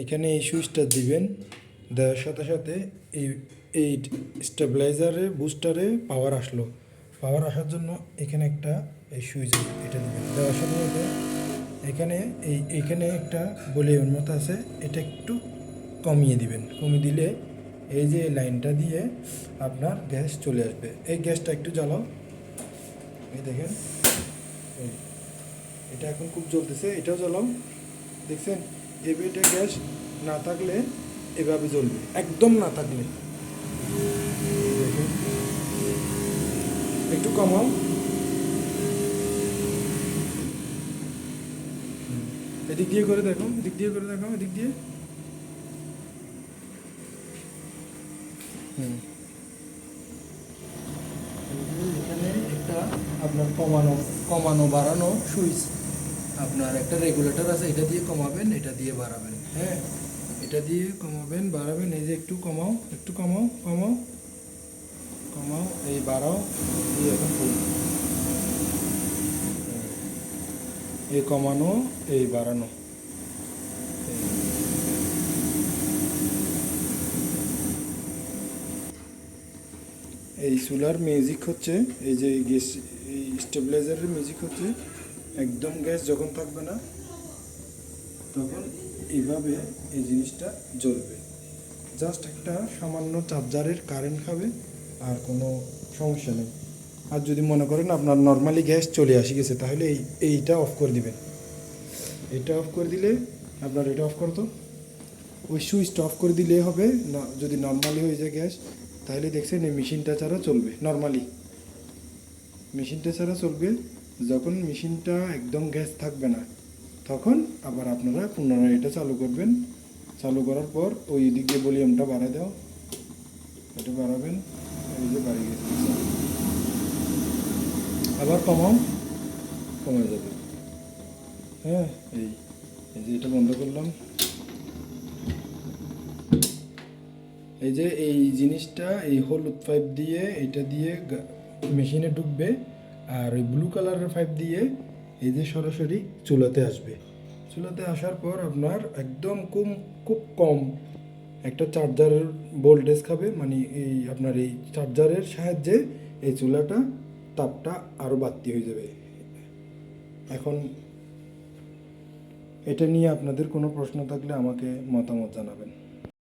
এখানে এই সুইচটা দিবেন, দেওয়ার সাথে সাথে এই এই স্টেবিলাইজারে বুস্টারে পাওয়ার আসলো। পাওয়ার আসার জন্য এখানে একটা এই সুইচ আছে, এটা দিবেন। দেওয়ার সাথে সাথে এখানে এইখানে একটা ভলিউমের মতো আছে, এটা একটু কমিয়ে দিবেন। কমিয়ে দিলে এই যে লাইনটা দিয়ে আপনার গ্যাস চলে আসবে। এই গ্যাসটা একটু জ্বালাও, এই দেখেন এটা এখন খুব জ্বলতেছে, এটাও জ্বালাও। দেখছেন এভাবে গ্যাস না থাকলে এভাবে জ্বলবে, একদম না থাকলে। দেখেন একটু কমাও, এদিক দিয়ে করে দেখো, এদিক দিয়ে করে দেখো, এদিক দিয়ে। এখানে একটা আপনার কমানো কমানো বাড়ানো সুইচ, আপনার একটা রেগুলেটর আছে, এটা দিয়ে কমাবেন, এটা দিয়ে বাড়াবেন। হ্যাঁ, এটা দিয়ে কমাবেন বাড়াবেন। এই যে একটু কমাও, একটু কমাও, কমাও কমাও, এই বাড়াও, এই এখন ফুল। এই কমানো, এই বাড়ানো। এই চুলার মিউজিক হচ্ছে, এই যে গ্যাস, এই স্টেবিলাইজারের মিউজিক হচ্ছে একদম গ্যাস যখন থাকবে না তখন এইভাবে এই জিনিসটা জ্বলবে। জাস্ট একটা সামান্য চার্জারের কারেন্ট খাবে, আর কোনো সমস্যা নেই। আর যদি মনে করেন আপনার নর্মালি গ্যাস চলে আসে গেছে, তাহলে এইটা অফ করে দিবেন। এটা অফ করে দিলে আপনার, এটা অফ করতো, ওই সুইচটা অফ করে দিলে হবে না। যদি নর্মালি হয়ে যায় গ্যাস, তাহলে দেখছেন এই মেশিনটা ছাড়া চলবে। নর্মালি মেশিনটা ছাড়া চলবে। যখন মেশিনটা একদম গ্যাস থাকবে না, তখন আবার আপনারা পুনরায় এটা চালু করবেন। চালু করার পর ওই দিক দিয়ে ভলিউমটা বাড়ায় দাও, এটা বাড়াবেন, এই যে বাড়িয়ে গেছে, আবার কমাও, কমে যাবে। হ্যাঁ, এই এই যে এটা বন্ধ করলাম। এই যে এই জিনিসটা এই হলুদ পাইপ দিয়ে, এটা দিয়ে মেশিনে ঢুকবে, আর ওই ব্লু কালারের পাইপ দিয়ে এই যে সরাসরি চুলাতে আসবে। চুলাতে আসার পর আপনার একদম খুব কম একটা চার্জারের ভোল্টেজ খাবে, মানে এই আপনার এই চার্জারের সাহায্যে এই চুলাটা তাপটা আরও বাড়তি হয়ে যাবে। এখন এটা নিয়ে আপনাদের কোনো প্রশ্ন থাকলে আমাকে মতামত জানাবেন।